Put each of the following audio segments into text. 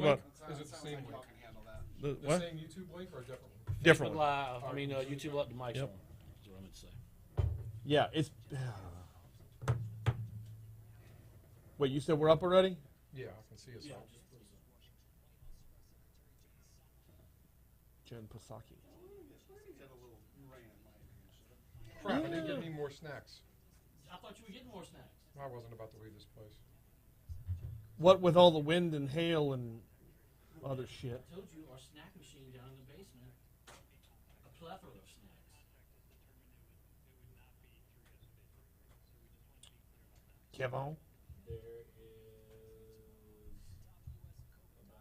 about Is it the same link? the The what? same YouTube link or a different one? Different Facebook one. Live. I mean, YouTube Live. The mic's Yep. on. That's what I meant to say. Yeah, it's. Wait, you said we're up already? Yeah, I can see it. Yeah, So. just put it Jen Psaki. Crap, I didn't get any more snacks. I thought you were getting more snacks. I wasn't about to leave this place. What with all the wind and hail and other shit? I told you our snack machine down in the basement. A plethora of snacks. Kevin? There is about.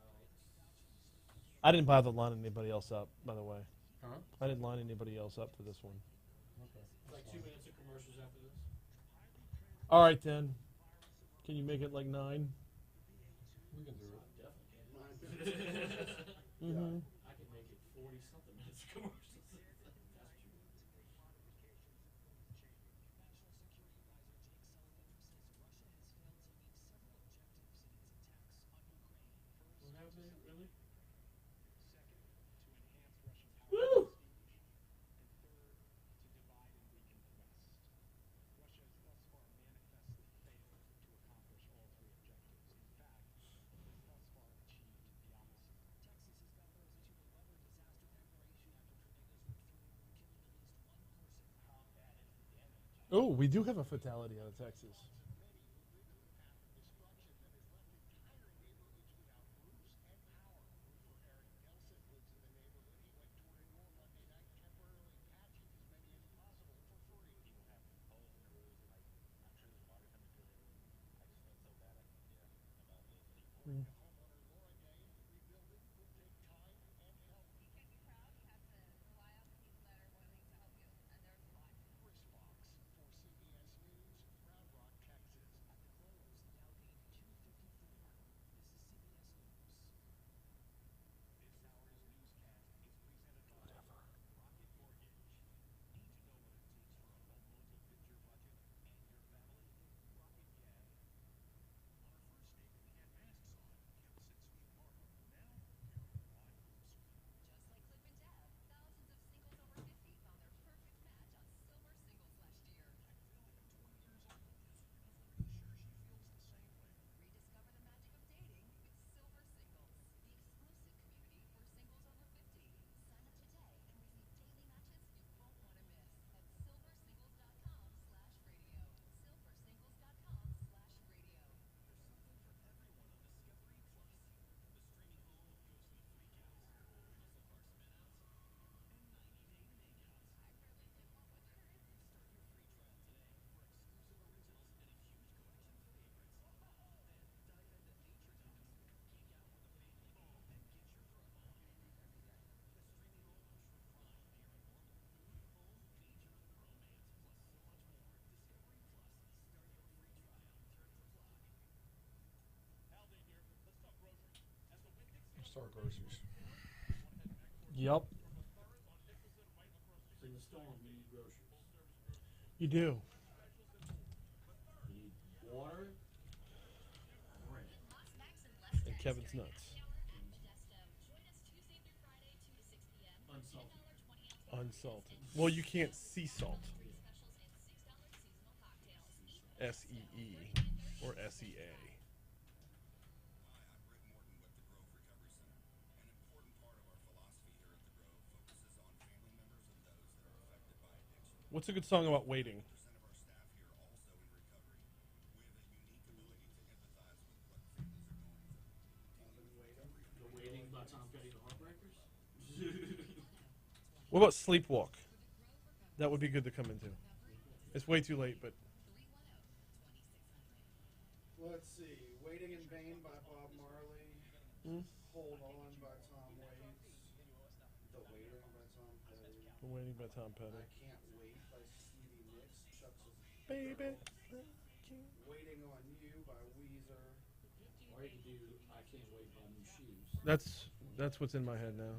I didn't bother lining anybody else up, by the way. Huh? I didn't line anybody else up for this one. Okay. Like 2 minutes of commercials after this. All right, then. Can you make it like 9? We can do it. Definitely. Mm-hmm. I could make it 40-something minutes of commercials. That's true. What happened? Really? Woo! Oh, we do have a fatality out of Texas. Mm. Start groceries. Yep, It's in the storm. We need groceries. you do. We need water. Bread. And Kevin's nuts. Unsalted. Unsalted. Well, you can't sea salt. SEE or SEA. What's a good song about waiting? The Waiting by Tom Petty and the Heartbreakers. What about Sleepwalk? That would be good to come into. It's way too late, but Let's see. Waiting in Vain by Bob Marley. Hold On by Tom Waits. The Waiting by Tom Petty. I'm waiting by Tom Petty. I Can't Wait by Stevie Nicks. Chuck's Baby. Waiting on You by Weezer. Or you can do I Can't Wait by New Shoes. That's what's in my head now.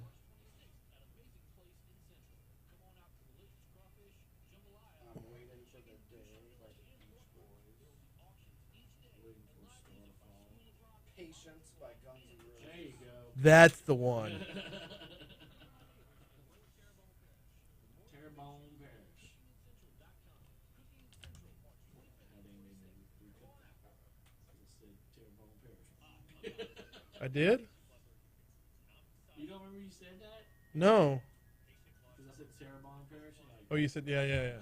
I'm Waiting for the Day by the Beach Boys. Waiting for a star to fall. Patient Woods by Guns N' Roses. There you go. That's the one. Terrebonne Parish. Haldane made me recut that. It said Terrebonne Parish. I did? You don't remember you said that? No. Because I said Terrebonne Parish. And Oh, you said, yeah. All right.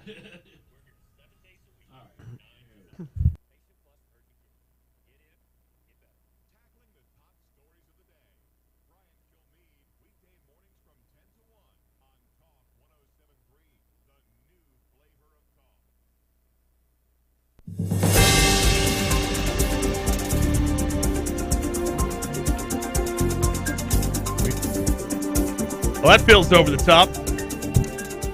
Well, that feels over the top.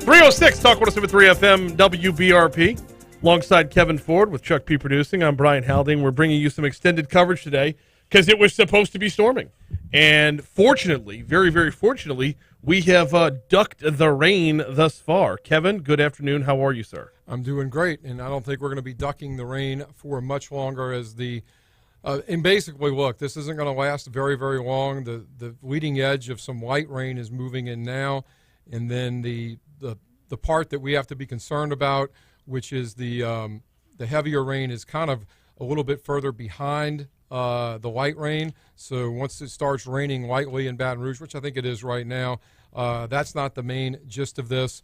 306 Talk 107.3 FM WBRP. Alongside Kevin Ford with Chuck P. Producing. I'm Brian Haldane. We're bringing you some extended coverage today because it was supposed to be storming. And fortunately, very, very fortunately, we have ducked the rain thus far. Kevin, good afternoon. How are you, sir? I'm doing great, and I don't think we're going to be ducking the rain for much longer as the and basically, look, this isn't going to last very, very long. The leading edge of some light rain is moving in now, and then the part that we have to be concerned about, which is the heavier rain, is kind of a little bit further behind the light rain. So once it starts raining lightly in Baton Rouge, which I think it is right now, that's not the main gist of this.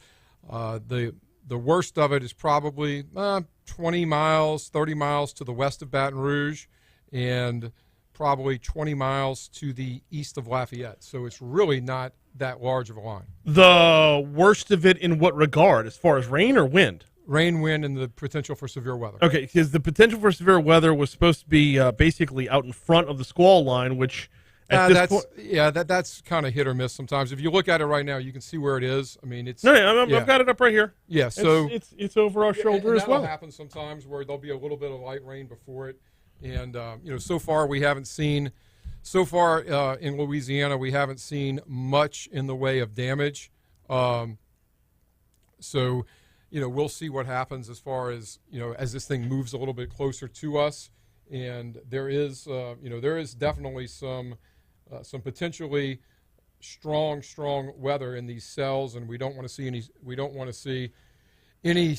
The worst of it is probably 20 miles, 30 miles to the west of Baton Rouge, and probably 20 miles to the east of Lafayette. So it's really not that large of a line. The worst of it in what regard? As far as rain or wind? Rain, wind, and the potential for severe weather. Okay, because the potential for severe weather was supposed to be basically out in front of the squall line, which at this point... that's kind of hit or miss sometimes. If you look at it right now, you can see where it is. I mean, it's... No, I've got it up right here. Yeah, so... It's over our shoulder and as well. That'll happen sometimes where there'll be a little bit of light rain before it. And, so far we haven't seen... So far in Louisiana, we haven't seen much in the way of damage. We'll see what happens as far as, as this thing moves a little bit closer to us. And there is definitely some potentially strong weather in these cells, and we don't want to see any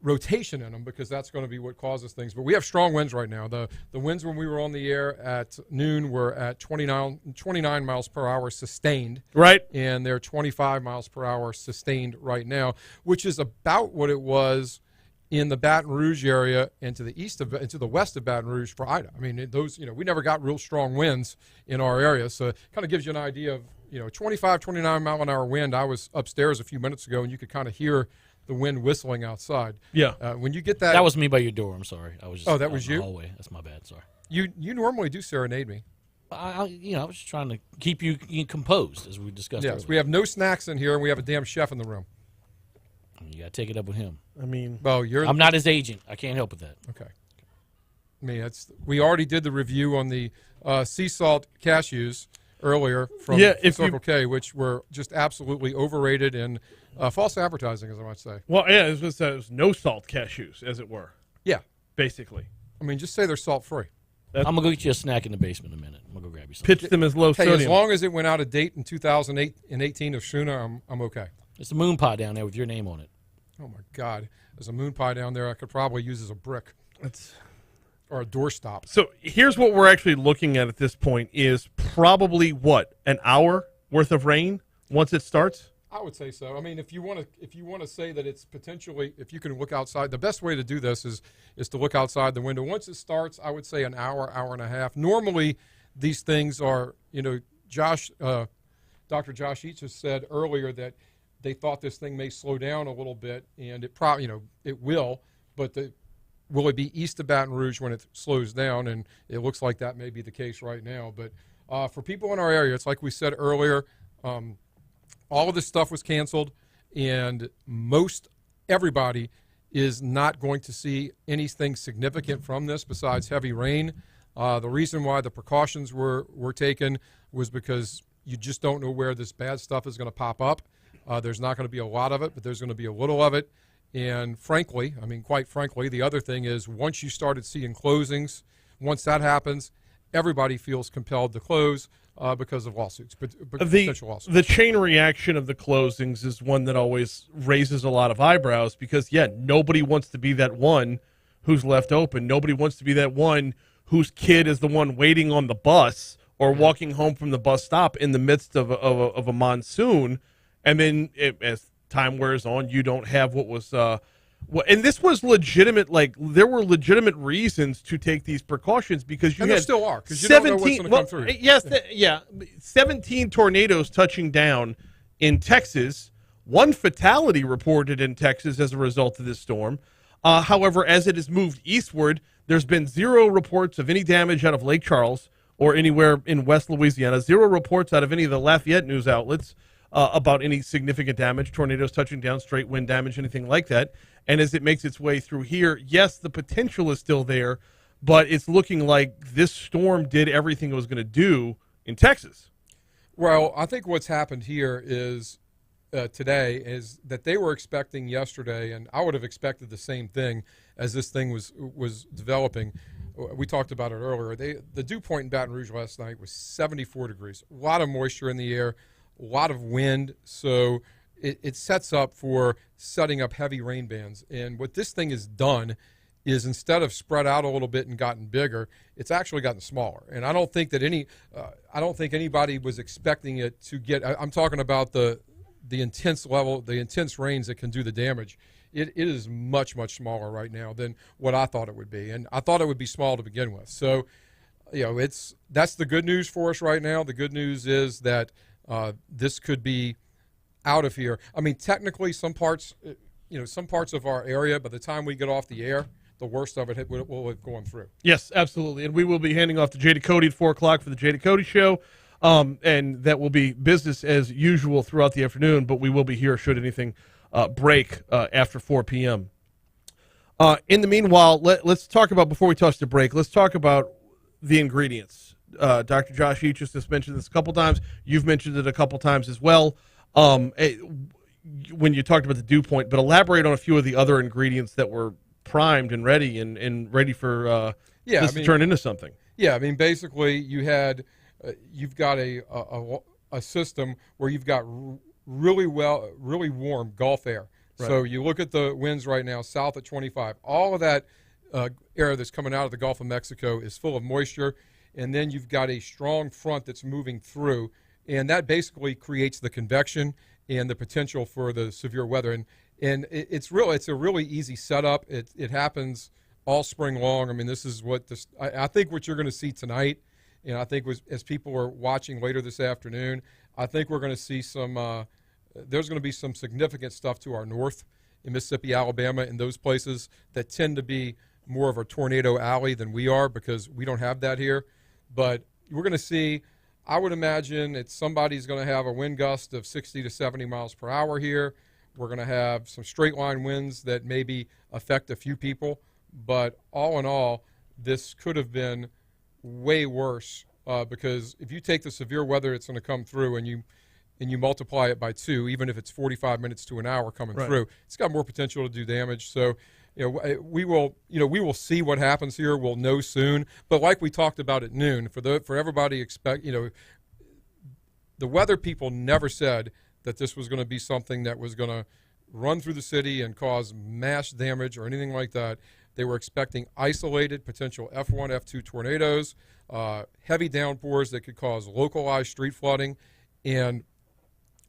rotation in them, because that's going to be what causes things. But we have strong winds right now. The winds when we were on the air at noon were at 29 miles per hour sustained. Right. And they're 25 miles per hour sustained right now, which is about what it was in the Baton Rouge area and to the west of Baton Rouge for Ida. I mean, those, we never got real strong winds in our area. So it kind of gives you an idea of, 25, 29 mile an hour wind. I was upstairs a few minutes ago, and you could kind of hear the wind whistling outside. Yeah. When you get that... That was me by your door. I'm sorry. I was just that was you? in the hallway. That's my bad. Sorry. You normally do serenade me. I was just trying to keep you composed, as we discussed Yes, earlier. we have no snacks in here, and we have a damn chef in the room. You got to take it up with him. I mean... Well, I'm not his agent. I can't help with that. Okay. I mean, we already did the review on the sea salt cashews earlier from Circle K, which were just absolutely overrated and false advertising, as I might say. Well, yeah, it was no salt cashews, as it were. Yeah. Basically. I mean, just say they're salt-free. I'm going to go get you a snack in the basement in a minute. I'm going to go grab you something. Pitch them as low sodium. As long as it went out of date in 2008 and 18 or sooner, I'm okay. It's a moon pie down there with your name on it. Oh, my God. There's a moon pie down there I could probably use as a brick. Or a doorstop. So here's what we're actually looking at this point is probably, an hour worth of rain once it starts? I would say so. I mean, if you want to say that it's potentially, if you can look outside, the best way to do this is to look outside the window. Once it starts, I would say an hour and a half. Normally, these things are, Dr. Josh Each has said earlier that they thought this thing may slow down a little bit, and it probably, it will, but will it be east of Baton Rouge when it slows down? And it looks like that may be the case right now. But for people in our area, it's like we said earlier, all of this stuff was canceled, and everybody is not going to see anything significant from this besides heavy rain. The reason why the precautions were taken was because you just don't know where this bad stuff is going to pop up. There's not going to be a lot of it, but there's going to be a little of it. And quite frankly, the other thing is once you started seeing closings, once that happens, everybody feels compelled to close because of lawsuits, potential lawsuits. The chain reaction of the closings is one that always raises a lot of eyebrows because, nobody wants to be that one who's left open. Nobody wants to be that one whose kid is the one waiting on the bus or walking home from the bus stop in the midst of a monsoon. And then as time wears on, you don't have what was and this was legitimate. Like there were legitimate reasons to take these precautions because there still are because you don't know what's going to come through. Yes, 17 tornadoes touching down in Texas. One fatality reported in Texas as a result of this storm. However, as it has moved eastward, there's been 0 reports of any damage out of Lake Charles or anywhere in West Louisiana. 0 reports out of any of the Lafayette news outlets about any significant damage, tornadoes touching down, straight wind damage, anything like that. And as it makes its way through here, yes, the potential is still there, but it's looking like this storm did everything it was going to do in Texas. Well, I think what's happened here is today is that they were expecting yesterday, and I would have expected the same thing as this thing was developing. We talked about it earlier. The dew point in Baton Rouge last night was 74 degrees. A lot of moisture in the air, a lot of wind, so it sets up for setting up heavy rain bands. And what this thing has done is instead of spread out a little bit and gotten bigger, it's actually gotten smaller. And I don't think that anybody was expecting it to get. I'm talking about the intense level, the intense rains that can do the damage. It is much, much smaller right now than what I thought it would be. And I thought it would be small to begin with. So, that's the good news for us right now. The good news is that this could be out of here. I mean, technically, some parts of our area, by the time we get off the air, the worst of it will have gone through. Yes, absolutely. And we will be handing off to Jada Cody at 4 o'clock for the Jada Cody Show. And that will be business as usual throughout the afternoon, but we will be here should anything break after 4 p.m. In the meanwhile, let's talk about, before we toss the break, let's talk about the ingredients. Dr. Josh Eachus has mentioned this a couple times. You've mentioned it a couple times as well when you talked about the dew point, but elaborate on a few of the other ingredients that were primed and ready and ready for this to turn into something. Yeah, I mean, basically you've got a system where you've got really warm Gulf air. Right. So you look at the winds right now, south at 25. All of that air that's coming out of the Gulf of Mexico is full of moisture, and then you've got a strong front that's moving through, and that basically creates the convection and the potential for the severe weather. And it's a really easy setup. It happens all spring long. I mean, this is what I think what you're going to see tonight. And I think as people are watching later this afternoon, I think we're going to see there's going to be some significant stuff to our north in Mississippi, Alabama, and those places that tend to be more of a tornado alley than we are because we don't have that here. But we're going to see, I would imagine somebody's going to have a wind gust of 60 to 70 miles per hour here. We're going to have some straight line winds that maybe affect a few people. But all in all, this could have been way worse because if you take the severe weather that's going to come through and you multiply it by 2, even if it's 45 minutes to an hour coming through, it's got more potential to do damage. So, we will see what happens here. We'll know soon. But like we talked about at noon, for everybody the weather people never said that this was going to be something that was going to run through the city and cause mass damage or anything like that. They were expecting isolated potential F1, F2 tornadoes, heavy downpours that could cause localized street flooding, and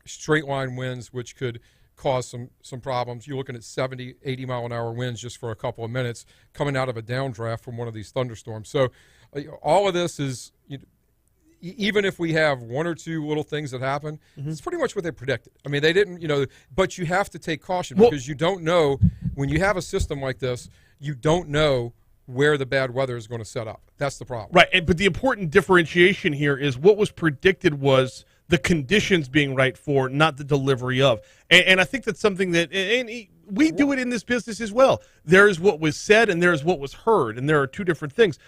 straight line winds which could cause some problems. You're looking at 70, 80 mile an hour winds just for a couple of minutes coming out of a downdraft from one of these thunderstorms. So all of this is, even if we have one or two little things that happen, it's pretty much what they predicted. I mean, they didn't, but you have to take caution because you don't know, when you have a system like this, you don't know where the bad weather is going to set up. That's the problem. Right, but the important differentiation here is what was predicted was the conditions being right for, not the delivery of. And I think that's something that, we do it in this business as well. There's what was said and there's what was heard, and there are two different things.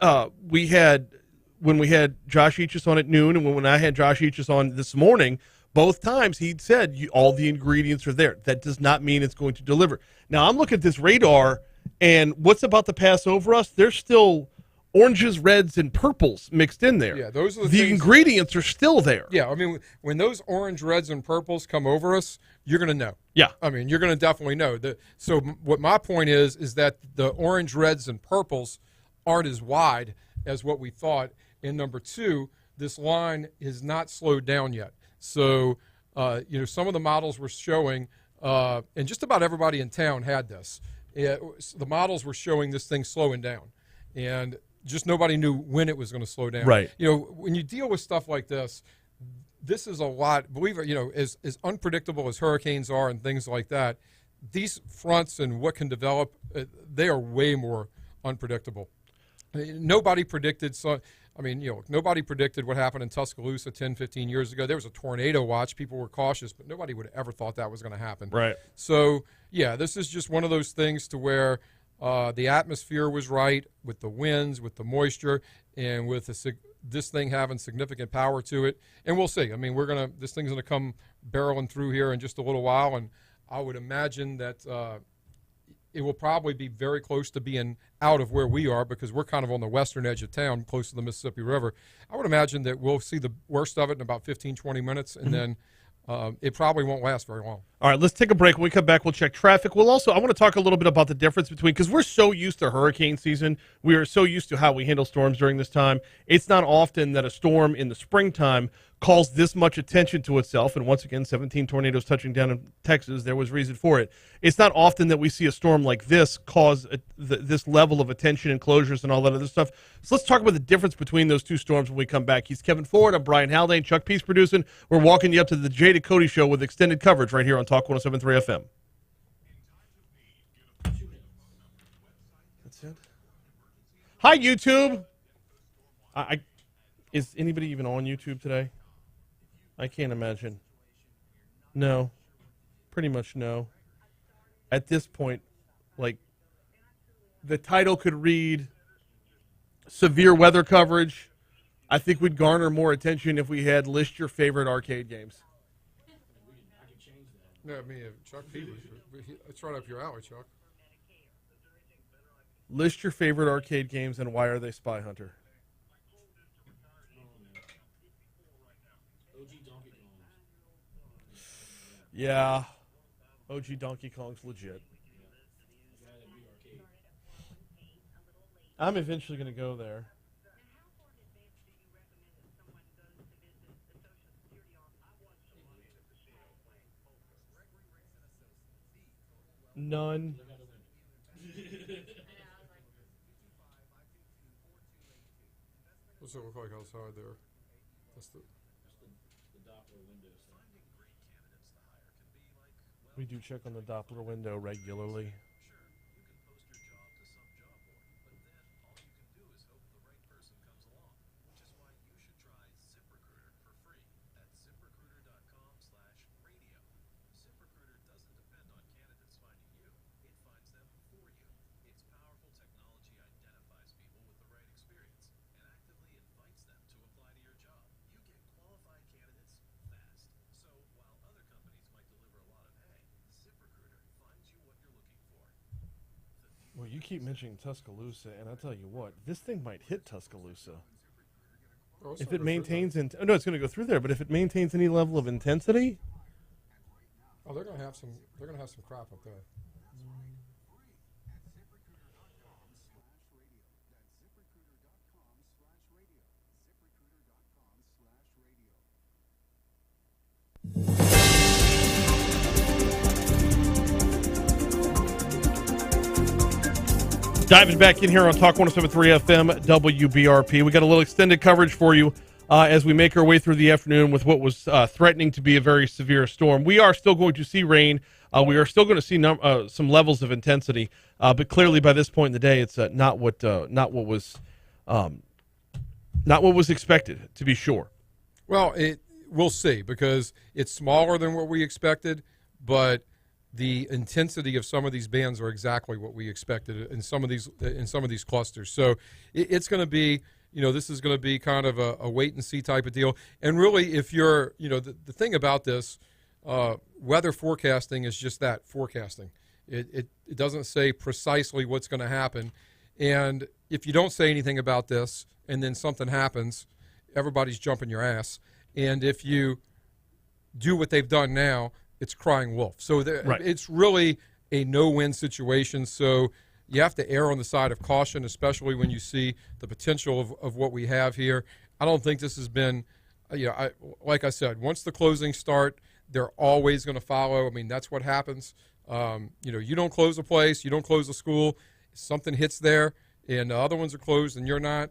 When we had Josh Eachus on at noon and when I had Josh Eachus on this morning, both times he'd said all the ingredients are there. That does not mean it's going to deliver. Now, I'm looking at this radar, and what's about to pass over us, there's still oranges, reds, and purples mixed in there. Yeah, those are the the things- ingredients are still there. Yeah, I mean, when those orange, reds, and purples come over us, you're going to know. Yeah. I mean, you're going to definitely know. So what my point is that the orange, reds, and purples aren't as wide as what we thought. And number two, this line is not slowed down yet. So, some of the models were showing, and just about everybody in town had this. The models were showing this thing slowing down. And just nobody knew when it was going to slow down. Right. When you deal with stuff like this, this is a lot. Believe it, as unpredictable as hurricanes are and things like that, these fronts and what can develop, they are way more unpredictable. Nobody predicted. Nobody predicted what happened in Tuscaloosa 10, 15 years ago. There was a tornado watch. People were cautious, but nobody would have ever thought that was going to happen. Right. So, yeah, this is just one of those things to where the atmosphere was right with the winds, with the moisture, and with this thing having significant power to it. And we'll see. I mean, this thing's going to come barreling through here in just a little while, and I would imagine that it will probably be very close to being out of where we are because we're kind of on the western edge of town, close to the Mississippi River. I would imagine that we'll see the worst of it in about 15, 20 minutes, and then it probably won't last very long. All right, let's take a break. When we come back, we'll check traffic. I want to talk a little bit about the difference between, because we're so used to hurricane season. We are so used to how we handle storms during this time. It's not often that a storm in the springtime calls this much attention to itself. And once again, 17 tornadoes touching down in Texas. There was reason for it. It's not often that we see a storm like this cause this level of attention and closures and all that other stuff. So let's talk about the difference between those two storms when we come back. He's Kevin Ford. I'm Brian Haldane. Chuck Peace producing. We're walking you up to the Jada Cody Show with extended coverage right here on Talk 107.3 FM. That's it. Hi, YouTube. Is anybody even on YouTube today? I can't imagine. No. Pretty much no. At this point, the title could read severe weather coverage. I think we'd garner more attention if we had list your favorite arcade games. Yeah, Chuck Peters, it's right up your alley, Chuck. List your favorite arcade games and why are they Spy Hunter? Yeah, OG Donkey Kong's legit. I'm eventually going to go there. None. What's it look like outside there? That's the Doppler window stuff. We do check on the Doppler window regularly. Well, you keep mentioning Tuscaloosa, and I tell you what, this thing might hit Tuscaloosa. If it maintains, no, it's going to go through there. But if it maintains any level of intensity, they're going to have some. They're going to have some crap up there. diving back in here on Talk 107.3 FM WBRP. We got a little extended coverage for you as we make our way through the afternoon with what was threatening to be a very severe storm. We are still going to see rain. We are still going to see some levels of intensity, but clearly by this point in the day, it's not what was expected, to be sure. Well, we'll see, because it's smaller than what we expected, but the intensity of some of these bands are exactly what we expected in some of these clusters. So it's going to be, this is going to be kind of a wait and see type of deal. And really, if you're, the thing about this, weather forecasting is just that, forecasting. It doesn't say precisely what's going to happen. And if you don't say anything about this and then something happens, everybody's jumping your ass. And if you do what they've done now, it's crying wolf. So it's really a no-win situation. So you have to err on the side of caution, especially when you see the potential of what we have here. I don't think this has been, like I said, once the closings start, they're always going to follow. I mean, that's what happens. You don't close a place, you don't close a school, something hits there, and the other ones are closed and you're not.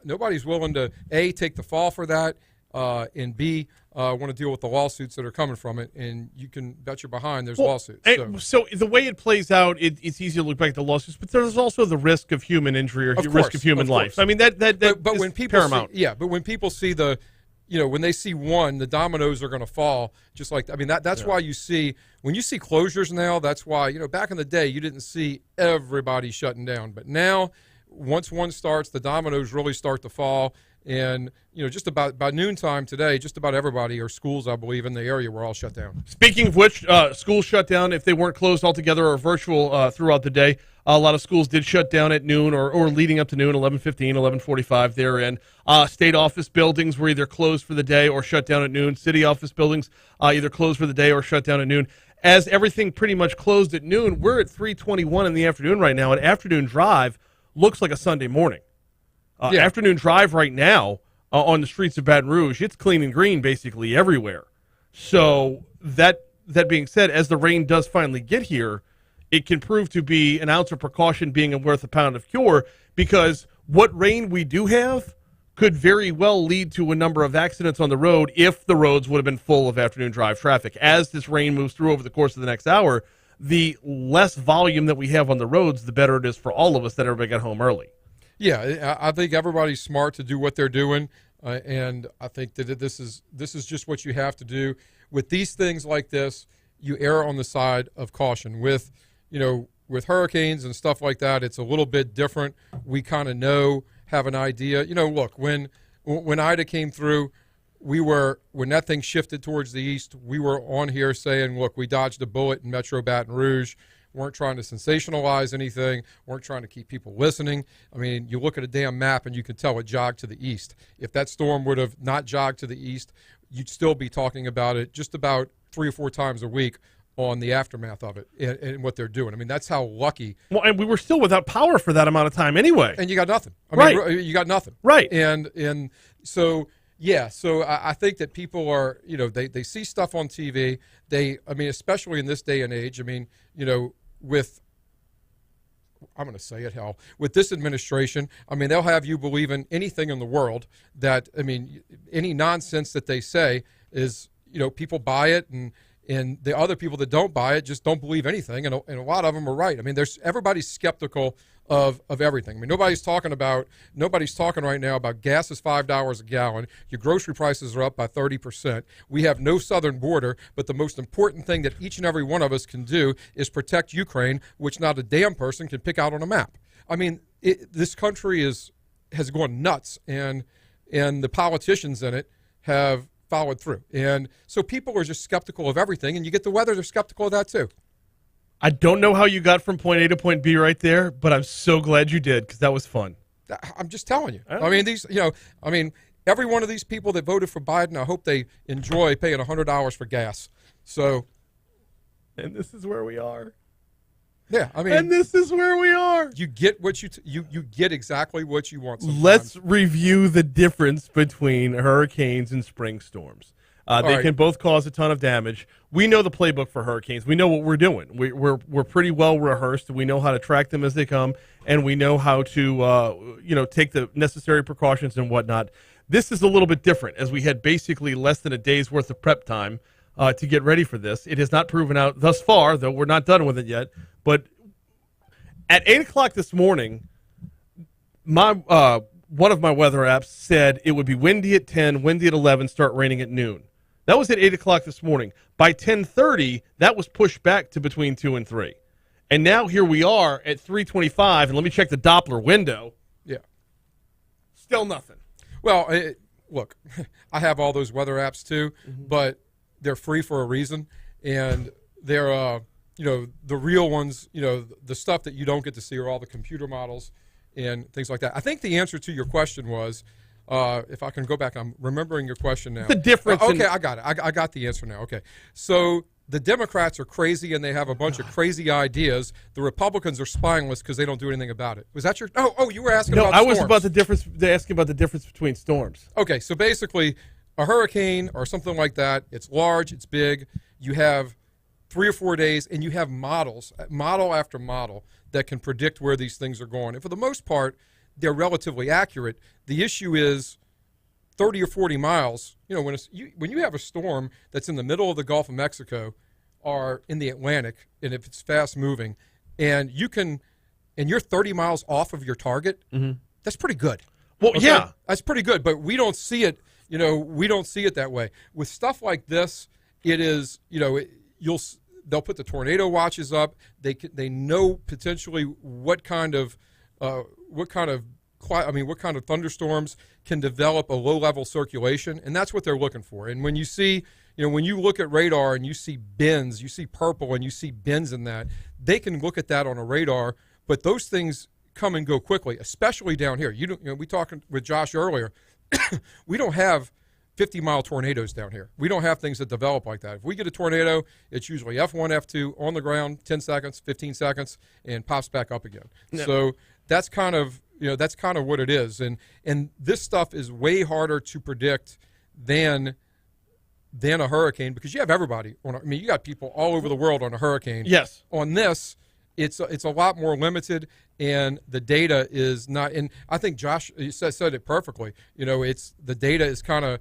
Nobody's willing to, A, take the fall for that, and B, want to deal with the lawsuits that are coming from it. And you can bet you're behind there's lawsuits. So the way it plays out, it's easy to look back at the lawsuits, but there's also the risk of human injury or risk of human life. I mean, that but is when people paramount. but when people see when they see one, the dominoes are going to fall. Just like, I mean, that's why you see, when you see closures now, that's why, back in the day, you didn't see everybody shutting down. But now, once one starts, the dominoes really start to fall. And, just about by noontime today, just about everybody, or schools, I believe, in the area were all shut down. Speaking of which, schools shut down if they weren't closed altogether or virtual throughout the day. A lot of schools did shut down at noon or leading up to noon, 11:15, 11:45 therein. State office buildings were either closed for the day or shut down at noon. City office buildings either closed for the day or shut down at noon. As everything pretty much closed at noon, we're at 3:21 in the afternoon right now. An afternoon drive looks like a Sunday morning. Afternoon drive right now on the streets of Baton Rouge, it's clean and green basically everywhere. So that being said, as the rain does finally get here, it can prove to be an ounce of precaution being worth a pound of cure, because what rain we do have could very well lead to a number of accidents on the road if the roads would have been full of afternoon drive traffic. As this rain moves through over the course of the next hour, the less volume that we have on the roads, the better it is for all of us that everybody got home early. Yeah, I think everybody's smart to do what they're doing, and I think that this is just what you have to do. With these things like this, you err on the side of caution. With hurricanes and stuff like that, it's a little bit different. We kind of have an idea. Look, when Ida came through, when that thing shifted towards the east, we were on here saying, look, we dodged a bullet in Metro Baton Rouge. Weren't trying to sensationalize anything, weren't trying to keep people listening. I mean, you look at a damn map and you can tell it jogged to the east. If that storm would have not jogged to the east, you'd still be talking about it just about 3 or 4 times a week on the aftermath of it and what they're doing. I mean, that's how lucky. Well, and we were still without power for that amount of time anyway. And you got nothing. You got nothing. Right. And so, yeah, so I think that people are, they see stuff on TV. Especially in this day and age, I'm going to say it, with this administration, they'll have you believe in anything in the world that, any nonsense that they say is, people buy it, and the other people that don't buy it just don't believe anything, and a lot of them are right. Everybody's skeptical of everything. Nobody's talking right now about gas is $5 a gallon. Your grocery prices are up by 30%. We have no southern border, but the most important thing that each and every one of us can do is protect Ukraine, which not a damn person can pick out on a map. This country has gone nuts, and the politicians in it have followed through. And so people are just skeptical of everything, and you get the weather, they're skeptical of that too. I don't know how you got from point A to point B right there, but I'm so glad you did, because that was fun. I'm just telling you. Every one of these people that voted for Biden, I hope they enjoy paying $100 for gas. So, and this is where we are. Yeah, and this is where we are. You get what you get exactly what you want. Sometimes. Let's review the difference between hurricanes and spring storms. They can both cause a ton of damage. We know the playbook for hurricanes. We know what we're doing. We're pretty well rehearsed. We know how to track them as they come, and we know how to take the necessary precautions and whatnot. This is a little bit different, as we had basically less than a day's worth of prep time to get ready for this. It has not proven out thus far, though we're not done with it yet. But at 8 o'clock this morning, one of my weather apps said it would be windy at 10, windy at 11, start raining at noon. That was at 8 o'clock this morning. By 10:30, that was pushed back to between 2 and 3. And now here we are at 3:25, and let me check the Doppler window. Yeah. Still nothing. Well, look, I have all those weather apps too, but they're free for a reason. And they're, the real ones, the stuff that you don't get to see are all the computer models. and things like that. I think the answer to your question was, if I can go back, I'm remembering your question now. The difference. Okay, I got it. I got the answer now. Okay, so the Democrats are crazy and they have a bunch of crazy ideas. The Republicans are spineless because they don't do anything about it. Was that your? Oh, you were asking No, about I storms. was about the difference. Asking about the difference between storms. Okay, so basically, a hurricane or something like that, it's large, it's big. You have 3 or 4 days, and you have models, model after model, that can predict where these things are going. And for the most part, they're relatively accurate. The issue is 30 or 40 miles. You know, when you have a storm that's in the middle of the Gulf of Mexico or in the Atlantic, and if it's fast moving, and you're 30 miles off of your target, that's pretty good. Well, Okay? yeah. That's pretty good, but we don't see it. You know, we don't see it that way. With stuff like this, it is, you know, they'll put the tornado watches up. They know potentially what kind of thunderstorms can develop a low-level circulation, and that's what they're looking for. And when you see, you know, when you look at radar and you see bins, you see purple and you see bins in that, they can look at that on a radar, but those things come and go quickly, especially down here. You know, we talked with Josh earlier. We don't have 50-mile tornadoes down here. We don't have things that develop like that. If we get a tornado, it's usually F1, F2, on the ground, 10 seconds, 15 seconds, and pops back up again. Yeah. So that's kind of what it is. And this stuff is way harder to predict than a hurricane, because you have everybody on. I mean, you got people all over the world on a hurricane. Yes. On this, it's a lot more limited, and the data is not. And I think Josh said it perfectly. You know, the data is kind of.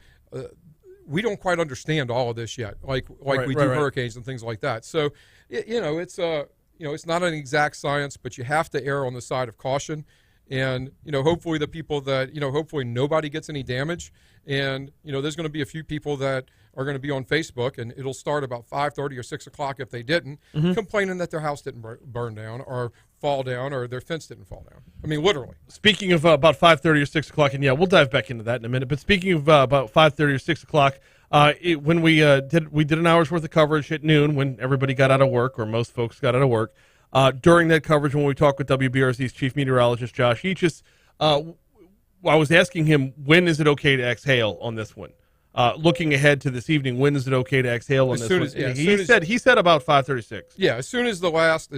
We don't quite understand all of this yet, like we do hurricanes and things like that. So, it's not an exact science, but you have to err on the side of caution. And, hopefully the people that, hopefully nobody gets any damage. And, there's going to be a few people that are going to be on Facebook, and it'll start about 5:30 or 6 o'clock if they didn't, complaining that their house didn't burn down or fall down or their fence didn't fall down. I mean, literally. Speaking of about 5:30 or 6 o'clock, and yeah, we'll dive back into that in a minute. But speaking of about 5:30 or 6 o'clock, when we did an hour's worth of coverage at noon when everybody got out of work, or most folks got out of work. During that coverage, when we talked with WBRZ's chief meteorologist Josh Eachus, I was asking him, when is it okay to exhale on this one? Looking ahead to this evening, when is it okay to exhale on this one? He said about 5:36. Yeah, as soon as the last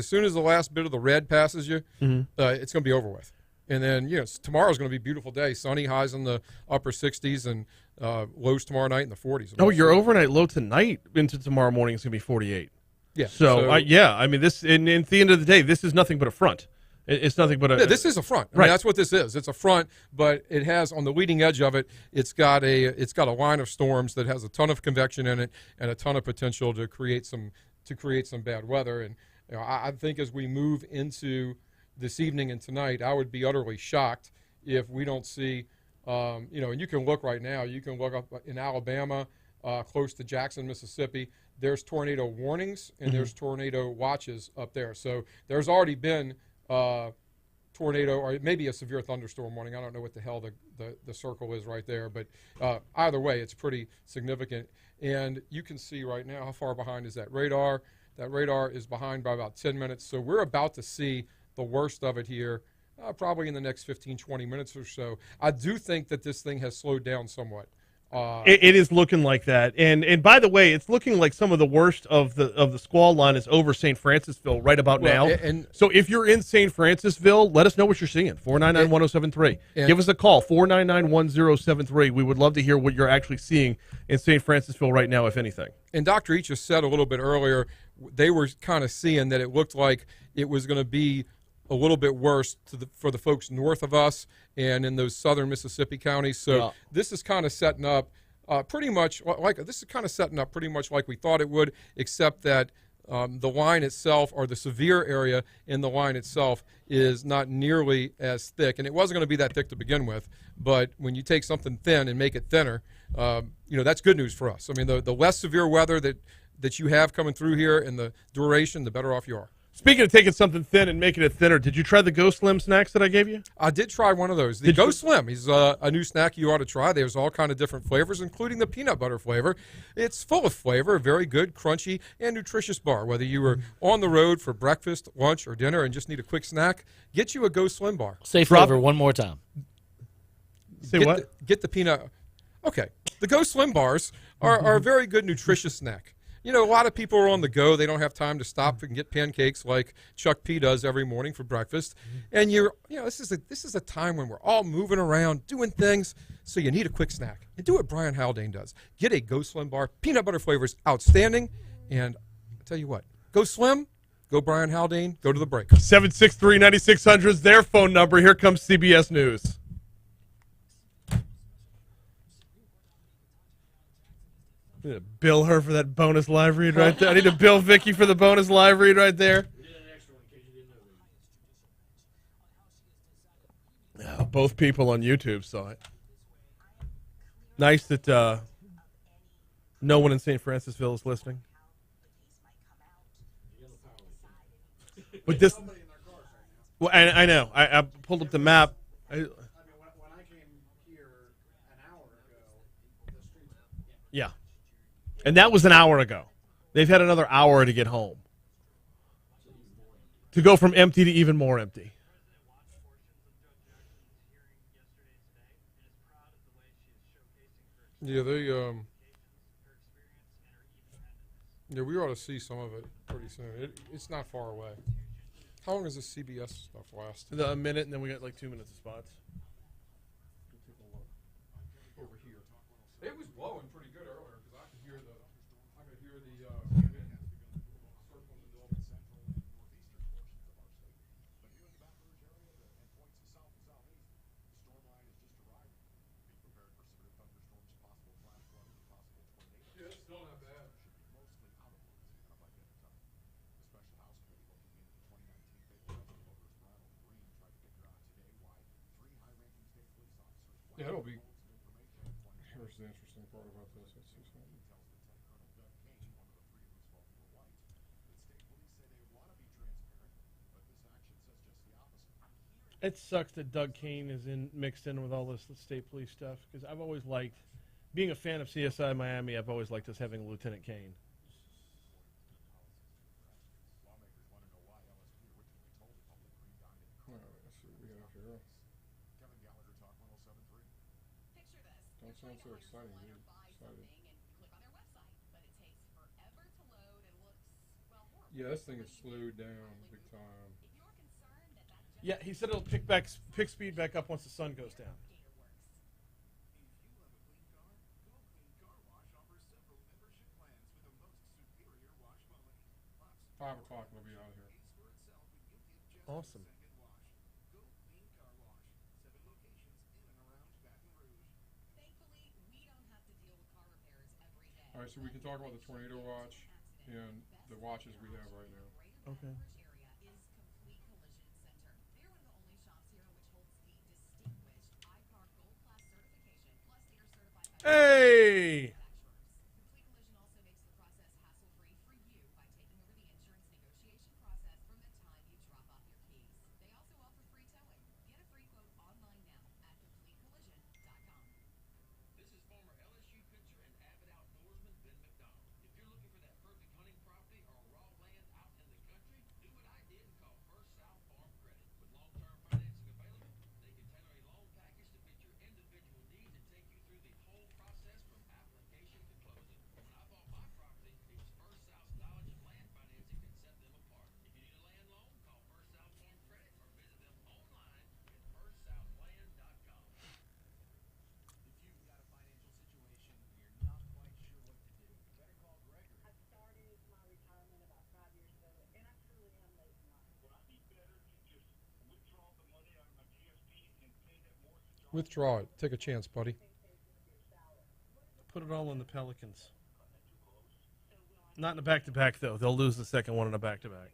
bit of the red passes you, it's going to be over with. And then tomorrow's going to be a beautiful day, sunny, highs in the upper 60s, and lows tomorrow night in the 40s. Oh, your overnight low tonight into tomorrow morning is going to be 48. Yeah. So I mean, this, and at the end of the day, this is nothing but a front. It's nothing but a. Yeah, this is a front. I mean, that's what this is. It's a front, but it has on the leading edge of it. It's got a line of storms that has a ton of convection in it and a ton of potential to create some bad weather. And I think as we move into this evening and tonight, I would be utterly shocked if we don't see. And you can look right now. You can look up in Alabama, close to Jackson, Mississippi. There's tornado warnings and there's tornado watches up there. So there's already been tornado or maybe a severe thunderstorm warning. I don't know what the hell the circle is right there, but either way, it's pretty significant. And you can see right now how far behind is that radar. That radar is behind by about 10 minutes. So we're about to see the worst of it here, probably in the next 15, 20 minutes or so. I do think that this thing has slowed down somewhat. It is looking like that, and by the way, it's looking like some of the worst of the squall line is over St. Francisville right about now. And so if you're in St. Francisville, let us know what you're seeing. 499-1073. Give us a call, 499-1073. We would love to hear what you're actually seeing in St. Francisville right now, if anything. And Dr. Eachus said a little bit earlier, they were kind of seeing that it looked like it was going to be a little bit worse for the folks north of us and in those southern Mississippi counties. So this is kind of setting up pretty much like we thought it would, except that the line itself, or the severe area in the line itself, is not nearly as thick. And it wasn't going to be that thick to begin with, but when you take something thin and make it thinner, that's good news for us. I mean, the less severe weather that you have coming through here and the duration, the better off you are. Speaking of taking something thin and making it thinner, did you try the Go Slim snacks that I gave you? I did try one of those. The Go Slim is a new snack you ought to try. There's all kind of different flavors, including the peanut butter flavor. It's full of flavor, a very good, crunchy, and nutritious bar. Whether you were on the road for breakfast, lunch, or dinner and just need a quick snack, get you a Go Slim bar. Say flavor one more time. Say Get what? get the peanut. Okay. The Go Slim bars are a very good, nutritious snack. You know, a lot of people are on the go. They don't have time to stop and get pancakes like Chuck P does every morning for breakfast. And this is a time when we're all moving around, doing things. So you need a quick snack. And do what Brian Haldane does. Get a Go Slim bar. Peanut butter flavor is outstanding. And I'll tell you what, Go Slim, go Brian Haldane, go to the break. 763-9600 is their phone number. Here comes CBS News. I need to bill her for that bonus live read right there. I need to bill Vicky for the bonus live read right there. We did an extra one in case you didn't know that. Both people on YouTube saw it. Nice that no one in St. Francisville is listening. But this, well, I know. I pulled up the map. I mean, when I came here an hour ago, the streets. Yeah. And that was an hour ago. They've had another hour to get home. To go from empty to even more empty. Yeah, we ought to see some of it pretty soon. It's not far away. How long does this CBS stuff last? A minute, and then we got like 2 minutes of spots. Over here. It was blowing pretty good earlier because I could hear the wind circling the building. Yeah, it's still not bad. Yeah, it'll be. Here's the interesting part about this. Let's see something. It sucks that Doug Kane is mixed in with all this state police stuff because I've always liked, being a fan of CSI Miami, I've always liked us having Lieutenant Kane. Let's see what we have here. Don't sound so exciting, dude. Excited. Yeah, this thing is slowed down big time. Yeah, he said it'll pick speed back up once the sun goes down. 5 o'clock, we'll be out of here. Awesome. All right, so we can talk about the tornado watch and the watches we have right now. Okay. Hey! Withdraw it. Take a chance, buddy. Put it all on the Pelicans. Not in a back-to-back, though. They'll lose the second one in a back-to-back.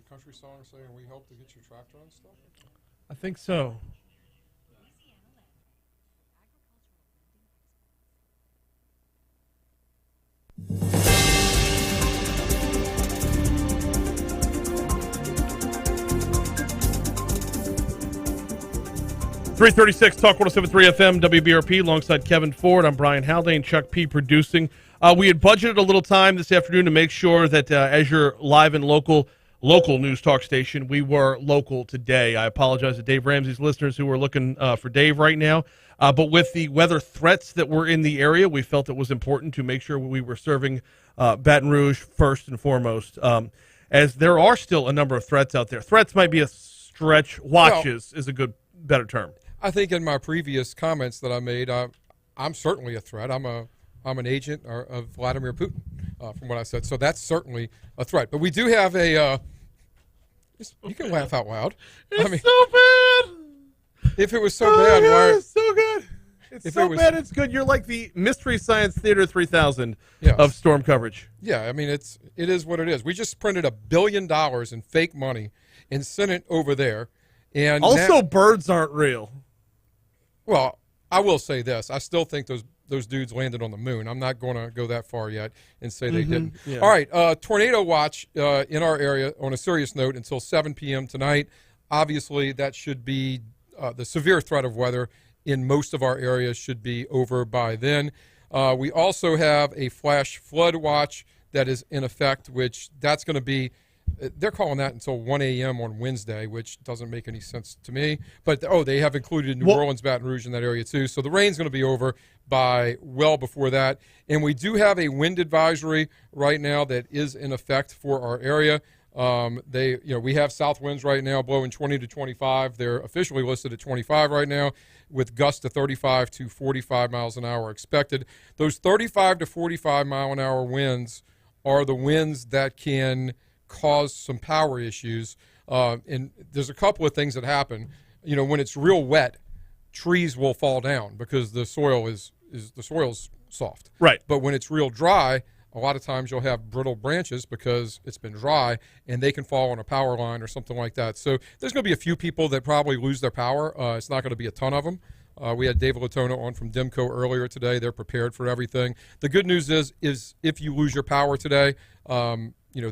country song saying we help to get your tractor unstuck? I think so. .336 Talk 107.3 FM WBRP alongside Kevin Ford. I'm Brian Haldane, Chuck P. producing. We had budgeted a little time this afternoon to make sure that as your live and local news talk station, we were local today. I apologize to Dave Ramsey's listeners who are looking for Dave right now. But with the weather threats that were in the area, we felt it was important to make sure we were serving Baton Rouge first and foremost, as there are still a number of threats out there. Threats might be a stretch. Watches is a better term. I think in my previous comments that I made, I'm certainly a threat. I'm an agent of Vladimir Putin, from what I said. So that's certainly a threat. But we do have a. You can laugh out loud. It's so bad. If it was so bad, why? It's so good. It's so bad. It's good. You're like the Mystery Science Theater 3000 of storm coverage. Yeah, I mean it is what it is. We just printed $1 billion in fake money and sent it over there. And also, birds aren't real. Well, I will say this. I still think those dudes landed on the moon. I'm not going to go that far yet and say they didn't. Yeah. All right, tornado watch in our area on a serious note until 7 p.m. tonight. Obviously, that should be the severe threat of weather in most of our areas should be over by then. We also have a flash flood watch that is in effect, which that's going to be they're calling that until 1 a.m. on Wednesday, which doesn't make any sense to me. But, they have included New Orleans, Baton Rouge in that area, too. So the rain's going to be over by well before that. And we do have a wind advisory right now that is in effect for our area. We have south winds right now blowing 20 to 25. They're officially listed at 25 right now, with gusts to 35 to 45 miles an hour expected. Those 35 to 45 mile an hour winds are the winds that can cause some power issues, and there's a couple of things that happen. When it's real wet, trees will fall down because the soil is soft. Right. But when it's real dry, a lot of times you'll have brittle branches because it's been dry, and they can fall on a power line or something like that. So there's going to be a few people that probably lose their power. It's not going to be a ton of them. We had Dave Latona on from Dimco earlier today. They're prepared for everything. The good news is if you lose your power today,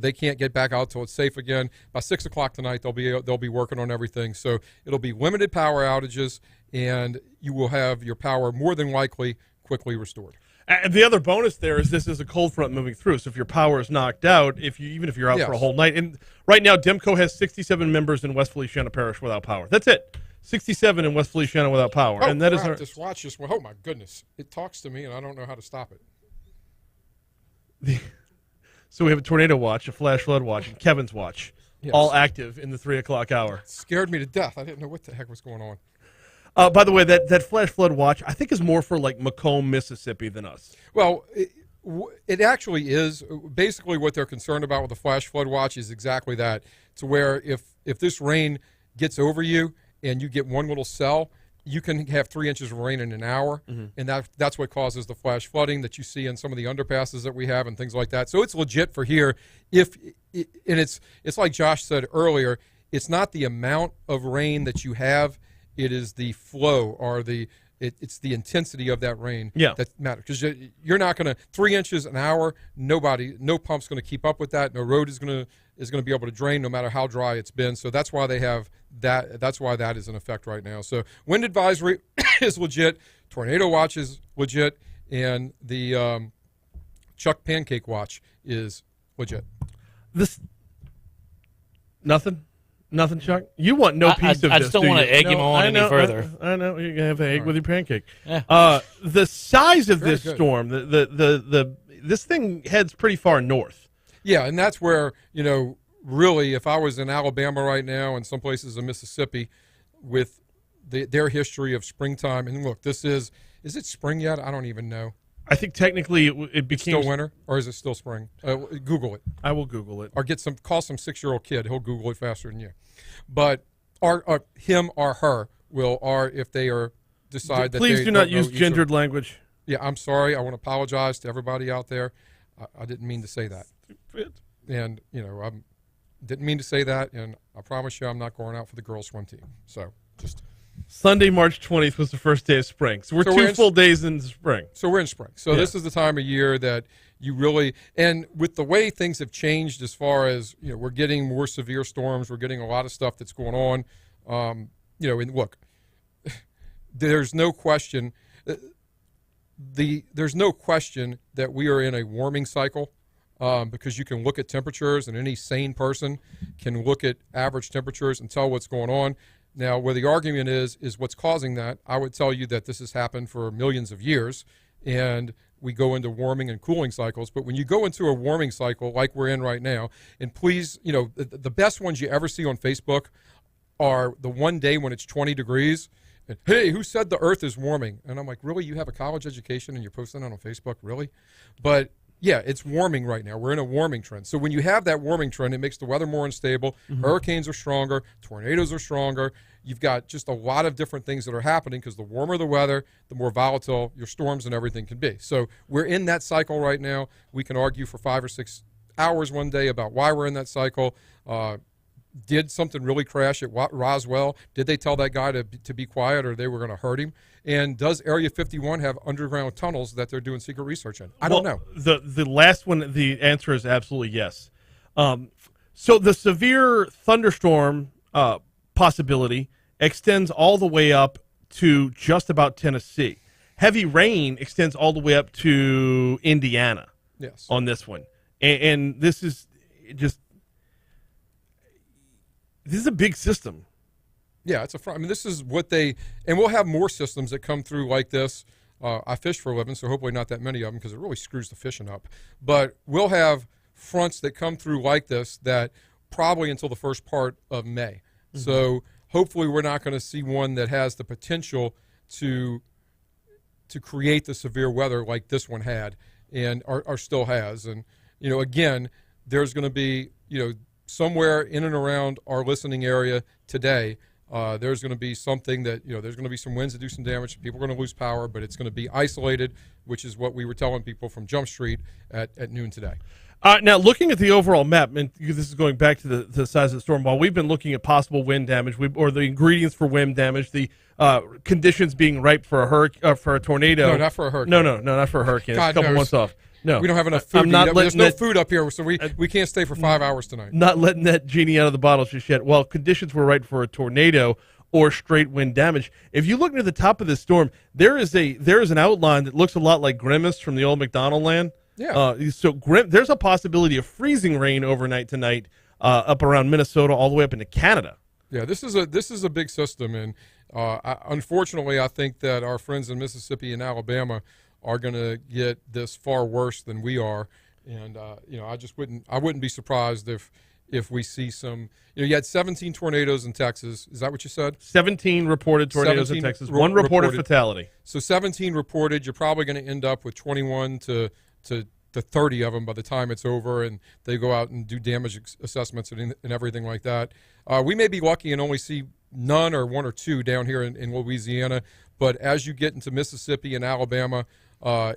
they can't get back out till it's safe again. By 6 o'clock tonight, they'll be working on everything. So it'll be limited power outages, and you will have your power more than likely quickly restored. And the other bonus there is this is a cold front moving through. So if your power is knocked out, even if you're out for a whole night, and right now Dimco has 67 members in West Feliciana Parish without power. That's it. 67 in West Feliciana without power. Oh, and that crap, is this watch just went, oh my goodness. It talks to me and I don't know how to stop it. So we have a tornado watch, a flash flood watch, and Kevin's watch, all active in the 3 o'clock hour. It scared me to death. I didn't know what the heck was going on. By the way, that flash flood watch, I think is more for like Macomb, Mississippi than us. Well, it actually is. Basically what they're concerned about with the flash flood watch is exactly that. To where if this rain gets over you and you get one little cell, you can have 3 inches of rain in an hour, and that's what causes the flash flooding that you see in some of the underpasses that we have and things like that. So it's legit for here. It's like Josh said earlier, it's not the amount of rain that you have, it is the flow or it's the intensity of that rain that matters. Because you're not going to 3 inches an hour. No pump's going to keep up with that. No road is going to be able to drain no matter how dry it's been. So that's why they have that. That's why that is in effect right now. So wind advisory is legit. Tornado watch is legit, and the Chuck Pancake watch is legit. Nothing, Chuck? You want no piece of this, I just don't want to egg him on any further. I know. You're going to have an egg with your pancake. Yeah. The size of this storm, this thing heads pretty far north. Yeah, and that's where, really, if I was in Alabama right now and some places in Mississippi with their history of springtime, and look, is it spring yet? I don't even know. I think technically it became still winter, or is it still spring? Google it. I will Google it, or call some 6-year-old kid. He'll Google it faster than you. But him or her will, or if they decide that. Please do not use gendered language. Yeah, I'm sorry. I want to apologize to everybody out there. I didn't mean to say that. Stupid. And Didn't mean to say that, and I promise you I'm not going out for the girls' swim team. So just Sunday, March 20th was the first day of spring. So we're So 2 we're in- full days into spring. So we're in spring. So Yeah. this is the time of year that you really, and with the way things have changed as far as, we're getting more severe storms, we're getting a lot of stuff that's going on. And look, there's no question, there's no question that we are in a warming cycle. Because you can look at temperatures, and any sane person can look at average temperatures and tell what's going on. Now, where the argument is what's causing that. I would tell you that this has happened for millions of years, and we go into warming and cooling cycles. But when you go into a warming cycle like we're in right now, and please, the best ones you ever see on Facebook are the one day when it's 20 degrees. And, hey, who said the Earth is warming? And I'm like, really? You have a college education and you're posting that on Facebook? Really? But yeah, it's warming right now. We're in a warming trend. So when you have that warming trend, it makes the weather more unstable. Hurricanes are stronger. Tornadoes are stronger. You've got just a lot of different things that are happening because the warmer the weather, the more volatile your storms and everything can be. So we're in that cycle right now. We can argue for 5 or 6 hours one day about why we're in that cycle. Did something really crash at Roswell? Did they tell that guy to be quiet or they were going to hurt him? And does Area 51 have underground tunnels that they're doing secret research in? I don't know. The last one, the answer is absolutely yes. So the severe thunderstorm possibility extends all the way up to just about Tennessee. Heavy rain extends all the way up to Indiana. Yes. On this one. And this is just... This is a big system. Yeah, it's this is what and we'll have more systems that come through like this. I fish for a living, so hopefully not that many of them because it really screws the fishing up. But we'll have fronts that come through like this that probably until the first part of May. Mm-hmm. So hopefully we're not going to see one that has the potential to create the severe weather like this one had and or still has. And, again, there's going to be, somewhere in and around our listening area today, there's going to be something that, there's going to be some winds that do some damage. People are going to lose power, but it's going to be isolated, which is what we were telling people from Jump Street at noon today. Now, looking at the overall map, and this is going back to the size of the storm, while we've been looking at possible wind damage, or the ingredients for wind damage, the conditions being ripe for a tornado. No, not for a hurricane. No, not for a hurricane. God it's a couple knows. months off. No, we don't have enough food. There's no food up here, so we can't stay for 5 hours tonight. Not letting that genie out of the bottle just yet. Well, conditions were right for a tornado or straight wind damage. If you look near the top of this storm, there is an outline that looks a lot like Grimace from the old McDonald land. Yeah. There's a possibility of freezing rain overnight tonight up around Minnesota all the way up into Canada. Yeah, this is a big system, and unfortunately, I think that our friends in Mississippi and Alabama are going to get this far worse than we are, and I wouldn't be surprised if we see some. You had 17 tornadoes in Texas. Is that what you said? 17 reported tornadoes in Texas. One reported fatality. So 17 reported. You're probably going to end up with 21 to 30 of them by the time it's over, and they go out and do damage assessments and everything like that. We may be lucky and only see none or one or two down here in Louisiana, but as you get into Mississippi and Alabama,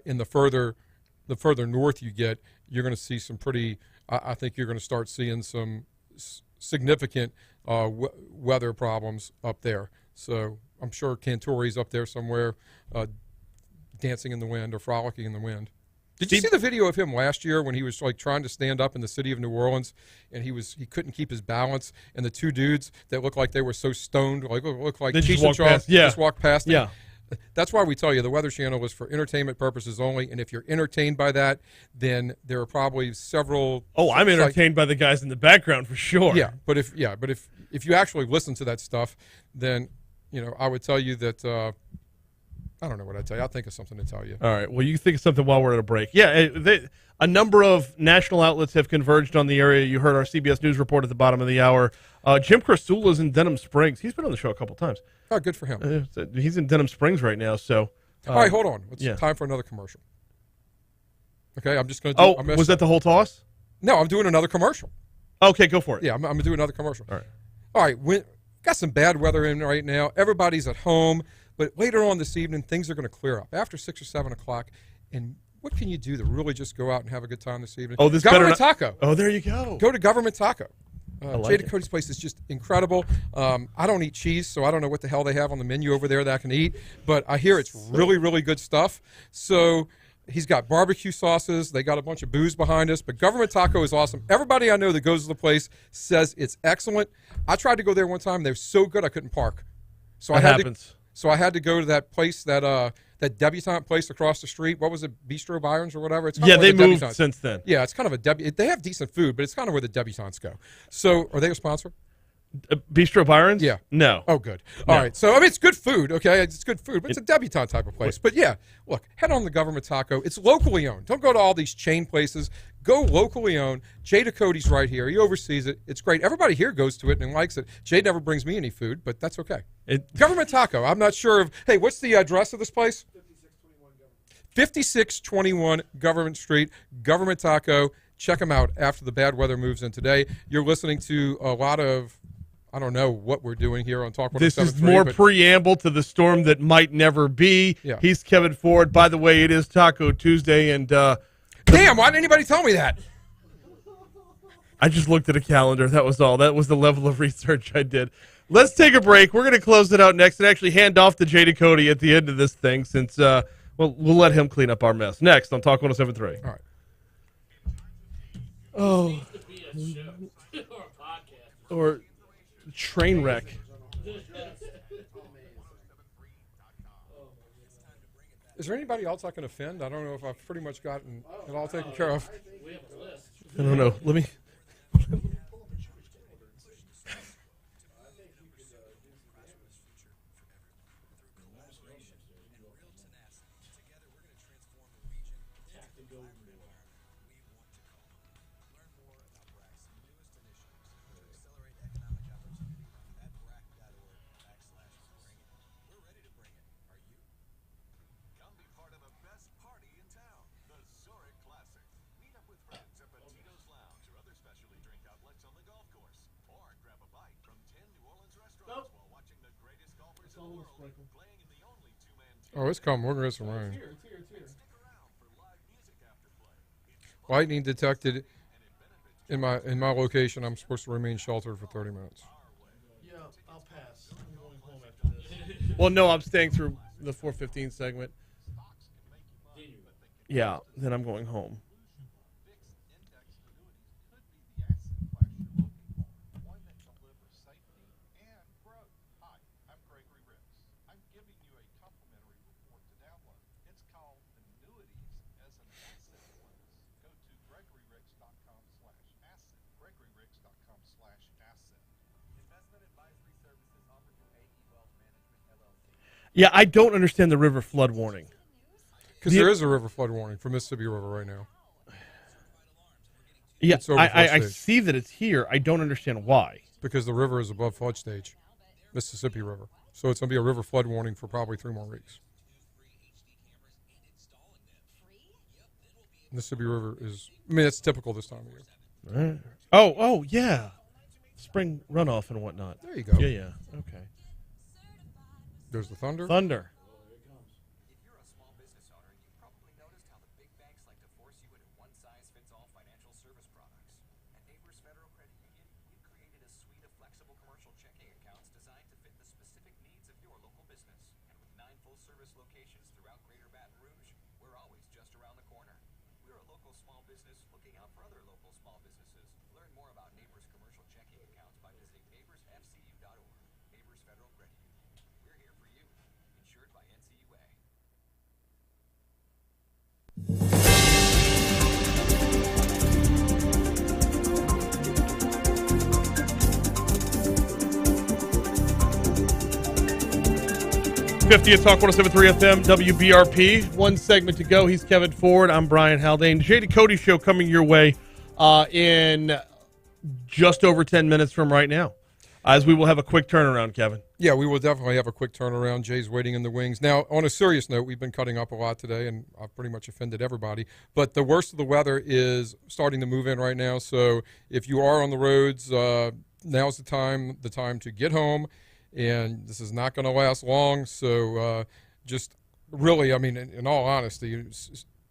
in the further north you get, you're going to see some pretty. I think you're going to start seeing some significant weather problems up there. So I'm sure Cantori's up there somewhere, dancing in the wind or frolicking in the wind. Did you see the video of him last year when he was trying to stand up in the city of New Orleans, and he couldn't keep his balance, and the two dudes that looked like they were so stoned, looked like Cheech and Chong, just walked past him? Yeah. That's why we tell you the Weather Channel is for entertainment purposes only, and if you're entertained by that, then there are probably several. Oh, I'm entertained by the guys in the background for sure. Yeah, but if you actually listen to that stuff, then I would tell you that. I don't know what I'd tell you. I'll think of something to tell you. All right. Well, you think of something while we're at a break. Yeah, a number of national outlets have converged on the area. You heard our CBS News report at the bottom of the hour. Jim Krasula's in Denham Springs. He's been on the show a couple times. Oh, good for him. He's in Denham Springs right now. So, all right, hold on. It's time for another commercial. Okay, I'm just going to do. Oh, was that the whole toss? No, I'm doing another commercial. Okay, go for it. Yeah, I'm going to do another commercial. All right. Got some bad weather in right now. Everybody's at home. But later on this evening, things are going to clear up after 6 or 7 o'clock. And what can you do to really just go out and have a good time this evening? Oh, this Government Taco. Oh, there you go. Go to Government Taco. like Jay it. Cody's place is just incredible. I don't eat cheese, so I don't know what the hell they have on the menu over there that I can eat, but I hear it's really, really good stuff. So he's got barbecue sauces. They got a bunch of booze behind us, but Government Taco is awesome. Everybody I know that goes to the place says it's excellent. I tried to go there one time. They're so good I couldn't park. So That happens. So I had to go to that place, that debutante place across the street. What was it, Bistro Byron's or whatever? It's kind Yeah, of where they the moved debutantes- since then. Yeah, it's kind of a they have decent food, but it's kind of where the debutantes go. So are they a sponsor? Bistro Byron's? Yeah. No. Oh, good. No. All right. So, I mean, it's good food, okay? It's good food, but it's a debutante type of place. But, yeah, look, head on the Government Taco. It's locally owned. Don't go to all these chain places. Go locally owned. Jay Cody's right here. He oversees it. It's great. Everybody here goes to it and likes it. Jay never brings me any food, but that's okay. Government Taco. I'm not sure of – hey, what's the address of this place? 5621 Government Street, Government Taco. Check them out after the bad weather moves in today. You're listening to a lot of – I don't know what we're doing here on Talk 107.3. This is more preamble to the storm that might never be. Yeah. He's Kevin Ford. By the way, it is Taco Tuesday, and Damn, why didn't anybody tell me that? I just looked at a calendar. That was all. That was the level of research I did. Let's take a break. We're going to close it out next and actually hand off to Jay Cody at the end of this thing since we'll let him clean up our mess. Next on Talk 107.3. All right. Oh, Needs to be a show or a podcast. or train wreck. Is there anybody else I can offend? I don't know if I've pretty much gotten it all taken care of. We have a list. I don't know. Let me. Oh, it's coming. We're going to get some rain. Lightning detected in my location. I'm supposed to remain sheltered for 30 minutes. Yeah, I'll pass. I'm going home after this. Well, no, I'm staying through the 4:15 segment. Yeah, then I'm going home. Yeah, I don't understand the river flood warning. Because there is a river flood warning for Mississippi River right now. Yeah, It's over flood I stage. see that it's here. I don't understand why. Because the river is above flood stage, Mississippi River. So it's going to be a river flood warning for probably 3 more weeks. Mississippi River is, I mean, it's typical this time of year. Oh, yeah. Spring runoff and whatnot. There you go. Yeah. Okay. There's the thunder. Thunder. If you're a small business owner, you probably noticed how the big banks like to force you into one-size-fits-all financial service products. At Neighbors Federal Credit Union, we've created a suite of flexible commercial checking accounts designed to fit the specific needs of your local business. And with 9 full-service locations throughout Greater Baton Rouge, we're always just around the corner. We're a local small business looking out for other local small businesses. Learn more about Neighbors commercial checking accounts by visiting neighborsfcu.org. Neighbors Federal Credit Union. We're here for you. Insured by NCUA. #50 at Talk 107.3 FM, WBRP. One segment to go. He's Kevin Ford. I'm Brian Haldane. Jay Cody show coming your way in just over 10 minutes from right now, as we will have a quick turnaround, Kevin. Yeah, we will definitely have a quick turnaround. Jay's waiting in the wings. Now, on a serious note, we've been cutting up a lot today, and I've pretty much offended everybody. But the worst of the weather is starting to move in right now. So if you are on the roads, now's the time to get home. And this is not going to last long. So just really, I mean, in all honesty,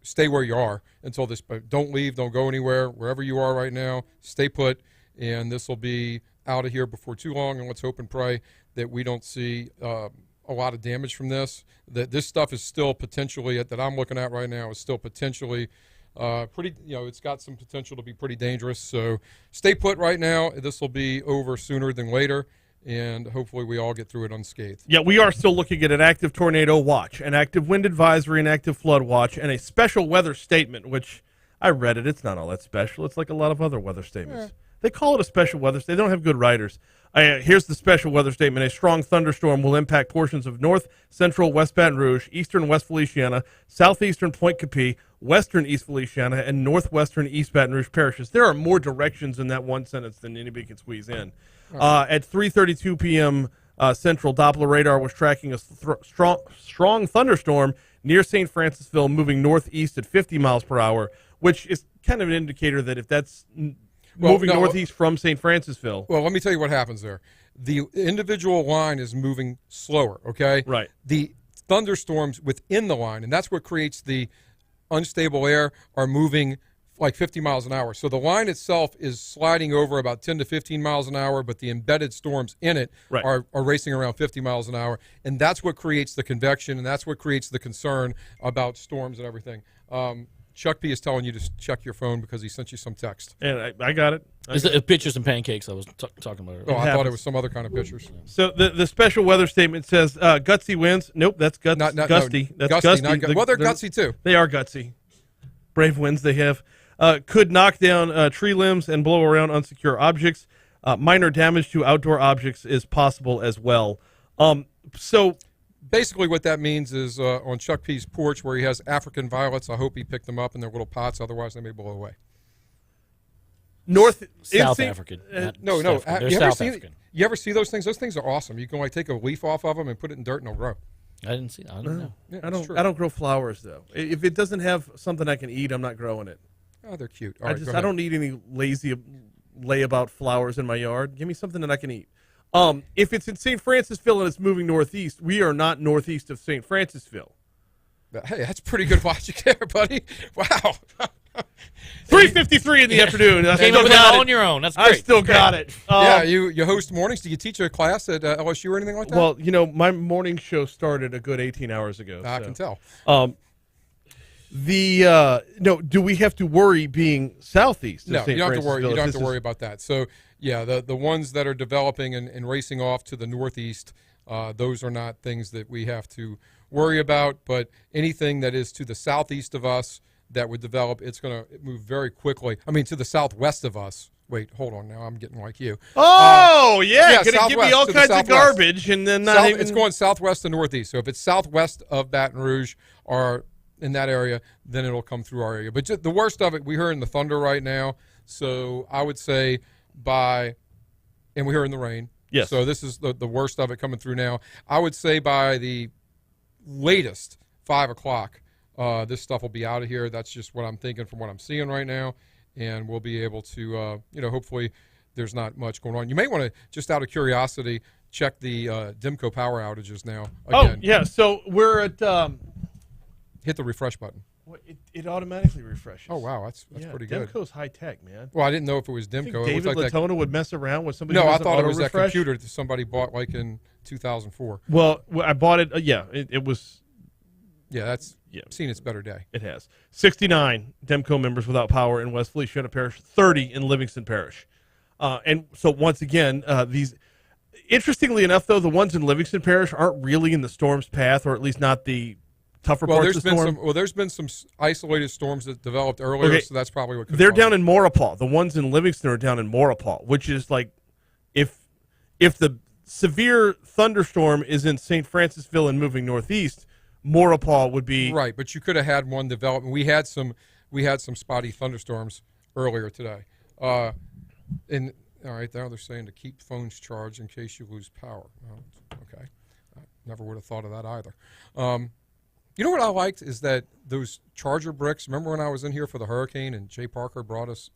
stay where you are until this. But don't leave. Don't go anywhere. Wherever you are right now, stay put. and this will be out of here before too long. And let's hope and pray that we don't see a lot of damage from this. That this stuff is still potentially, that I'm looking at right now, is still potentially pretty, it's got some potential to be pretty dangerous. So stay put right now. This will be over sooner than later, and hopefully we all get through it unscathed. Yeah, we are still looking at an active tornado watch, an active wind advisory, an active flood watch, and a special weather statement, which I read it. It's not all that special. It's like a lot of other weather statements. They call it a special weather statement. They don't have good writers. Here's the special weather statement. A strong thunderstorm will impact portions of north, central West Baton Rouge, eastern West Feliciana, southeastern Point Capee, western East Feliciana, and northwestern East Baton Rouge parishes. There are more directions in that one sentence than anybody can squeeze in. At 3:32 p.m. Central, Doppler radar was tracking a strong thunderstorm near St. Francisville, moving northeast at 50 miles per hour, which is kind of an indicator that if that's moving northeast from St. Francisville. Well, let me tell you what happens there. The individual line is moving slower, okay? Right. The thunderstorms within the line, and that's what creates the unstable air, are moving like 50 miles an hour. So the line itself is sliding over about 10 to 15 miles an hour, but the embedded storms in it are racing around 50 miles an hour, and that's what creates the convection, and that's what creates the concern about storms and everything. Chuck P is telling you to check your phone because he sent you some text. And I got it. It's the pictures and pancakes I was talking about earlier. Oh, I thought it was some other kind of pictures. So the special weather statement says gutsy winds. Nope, that's gusty. That's gusty. Well, they're gutsy too. They are gutsy. Brave winds they have. Could knock down tree limbs and blow around unsecure objects. Minor damage to outdoor objects is possible as well. So basically what that means is on Chuck P's porch where he has African violets, I hope he picked them up in their little pots, otherwise they may blow away. South African. No. They're South African. You ever see those things? Those things are awesome. You can like take a leaf off of them and put it in dirt and they'll grow. I didn't see that. I don't know. Yeah, I don't grow flowers though. If it doesn't have something I can eat, I'm not growing it. Oh, they're cute. I don't need any lazy layabout flowers in my yard. Give me something that I can eat. If it's in St. Francisville and it's moving northeast, we are not northeast of St. Francisville. Hey, that's pretty good logic there, buddy. Wow. 3:53 in the afternoon. Came up with that all on your own. That's great. I still got it. Yeah, you host mornings. Do you teach a class at LSU or anything like that? Well, my morning show started a good 18 hours ago. I can tell. Do we have to worry being southeast? No, you don't have to worry. You don't have to worry about that. So, yeah, the ones that are developing and racing off to the northeast, those are not things that we have to worry about. But anything that is to the southeast of us that would develop, it's going to move very quickly. I mean, to the southwest of us. Wait, hold on now. I'm getting like you. Oh, yeah. Going to give me all to kinds of garbage and then not even... It's going southwest to northeast. So if it's southwest of Baton Rouge or in that area, then it'll come through our area. But just the worst of it, we're hearing the thunder right now. So I would say and we're hearing the rain. Yes. So this is the worst of it coming through now. I would say by the latest 5 o'clock, this stuff will be out of here. That's just what I'm thinking from what I'm seeing right now. And we'll be able to, hopefully there's not much going on. You may want to, just out of curiosity, check the Dimco power outages now. Again. Oh, yeah. So we're at... Hit the refresh button. Well, it automatically refreshes. Oh, wow. That's pretty good. Dimco's high-tech, man. Well, I didn't know if it was Dimco. David Latona would mess around with somebody. No, I thought it was that computer that somebody bought like in 2004. Well, I bought it. It was. Yeah, that's seen its better day. It has 69 Demco members without power in West Feliciana Parish, 30 in Livingston Parish, and so once again, these. Interestingly enough, though, the ones in Livingston Parish aren't really in the storm's path, or at least not the tougher parts of the storm. There's been some isolated storms that developed earlier, so that's probably what. They're down in Maurepas. The ones in Livingston are down in Maurepas, which is like, if the severe thunderstorm is in St. Francisville and moving northeast, Maurepas would be right. But you could have had one develop. We had some spotty thunderstorms earlier today. All right, now they're saying to keep phones charged in case you lose power. Well, okay, I never would have thought of that either. You know what I liked is that those charger bricks. Remember when I was in here for the hurricane and Jay Parker brought us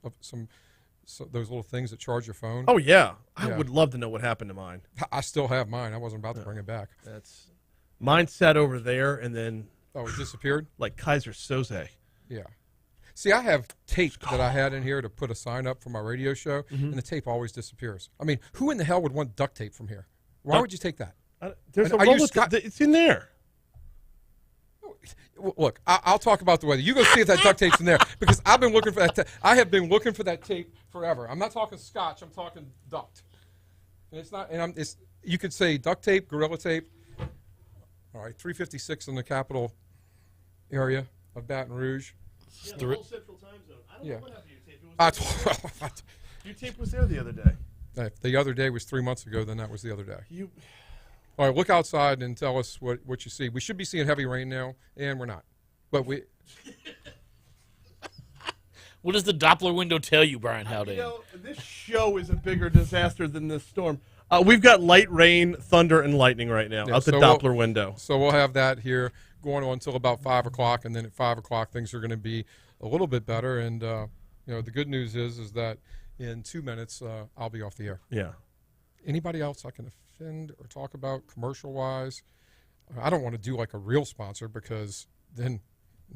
those little things that charge your phone? Oh yeah, I would love to know what happened to mine. I still have mine. I wasn't about to bring it back. Mine sat over there and then it disappeared like Kaiser Soze. Yeah. See, I have tape that I had in here to put a sign up for my radio show, and the tape always disappears. I mean, who in the hell would want duct tape from here? Why would you take that? There's a Are you roll. It's in there. Look, I'll talk about the weather. You go see if that duct tape's in there, because I've been looking for that. I have been looking for that tape forever. I'm not talking scotch. I'm talking duct. And it's not. And it's. You could say duct tape, gorilla tape. All right, 356 in the capital area of Baton Rouge. Yeah, the whole Central Time Zone. I don't know what happened to your tape. Your tape was there the other day. If the other day was 3 months ago, then that was the other day. All right, look outside and tell us what you see. We should be seeing heavy rain now, and we're not. But we. What does the Doppler window tell you, Brian Haldane? You know, this show is a bigger disaster than this storm. We've got light rain, thunder, and lightning right now out the Doppler window. So we'll have that here going on until about 5 o'clock, and then at 5 o'clock things are going to be a little bit better. And you know, the good news is that in 2 minutes I'll be off the air. Yeah. Anybody else I can offend or talk about commercial-wise? I don't want to do like a real sponsor, because then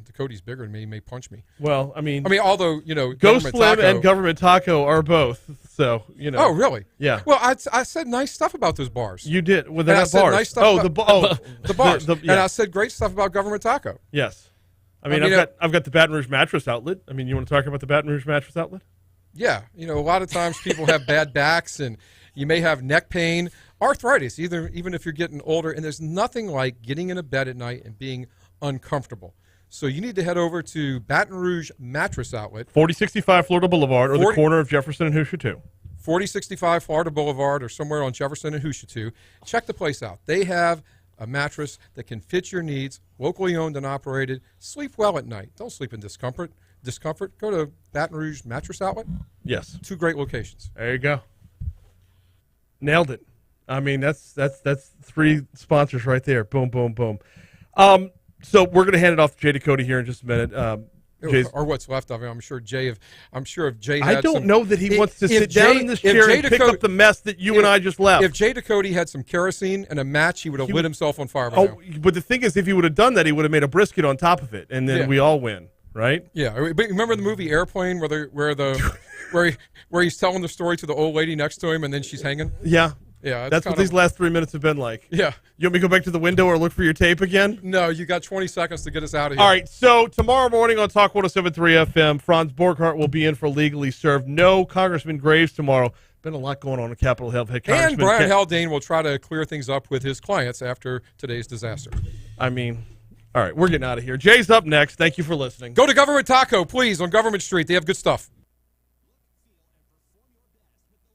Dakota's bigger than me, he may punch me. Well, I mean, although, you know, Ghost Slim and Government Taco are both, so, you know. Oh, really? Yeah. Well, I said nice stuff about those bars. You did. Well, they're not said bars. nice stuff the bars. And I said great stuff about Government Taco. Yes. I mean, I've got the Baton Rouge Mattress Outlet. I mean, you want to talk about the Baton Rouge Mattress Outlet? Yeah. You know, a lot of times people have bad backs, and you may have neck pain, arthritis, even if you're getting older, and there's nothing like getting in a bed at night and being uncomfortable. So you need to head over to Baton Rouge Mattress Outlet. 4065 Florida Boulevard, or the corner of Jefferson and Hoosier 2. 4065 Florida Boulevard, or somewhere on Jefferson and Hoosier 2. Check the place out. They have a mattress that can fit your needs, locally owned and operated. Sleep well at night. Don't sleep in discomfort. Go to Baton Rouge Mattress Outlet. Yes. 2 great locations. There you go. Nailed it. I mean, that's 3 sponsors right there. Boom, boom, boom. So we're going to hand it off to Jay Dakota here in just a minute. Or what's left of him. I'm sure if Jay had I don't know that he wants to sit down in this chair and pick up the mess that you and I just left. If Jay Dakota had some kerosene and a match, he would have lit himself on fire by now. But the thing is, if he would have done that, he would have made a brisket on top of it, and then we all win, right? Yeah. But remember the movie Airplane, where he's telling the story to the old lady next to him, and then she's hanging? Yeah. Yeah, that's what these last 3 minutes have been like. Yeah. You want me to go back to the window or look for your tape again? No, you got 20 seconds to get us out of here. All right, so tomorrow morning on Talk 107.3 FM, Franz Borghardt will be in for Legally Served. No Congressman Graves tomorrow. Been a lot going on in Capitol Hill. Hey, and Brian Haldane will try to clear things up with his clients after today's disaster. I mean, all right, we're getting out of here. Jay's up next. Thank you for listening. Go to Government Taco, please, on Government Street. They have good stuff.